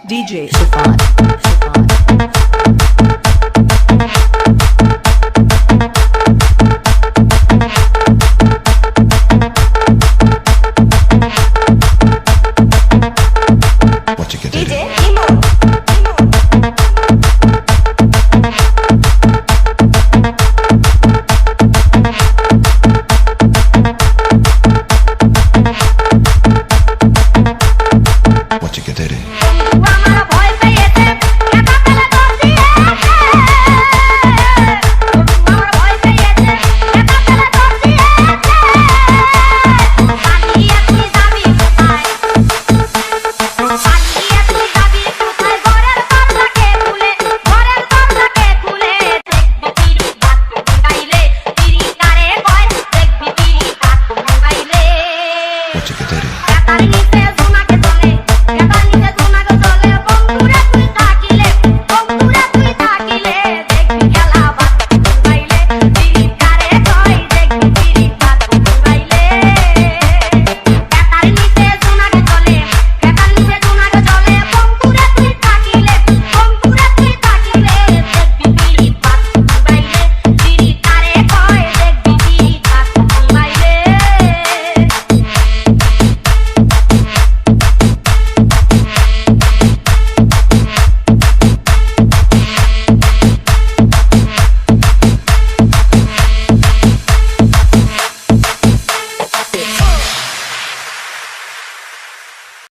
DJ Shafat. What you get DJ it? Imo. What you get it? আমার ভয় পেয়েছে একা ফেলে দোষ দিয়েছে আমার ভয় পেয়েছে একা ফেলে দোষ দিয়েছে পালিয়ে তুই যাবি কোথায় পালিয়ে তুই যাবি কোথায় ঘরের দরজাকে খুলে দেখবি পিড়ি বাত গাইলে পিড়ি কারে কয় দেখবি পিড়ি বাত গাইলে What you get it? একার নিচে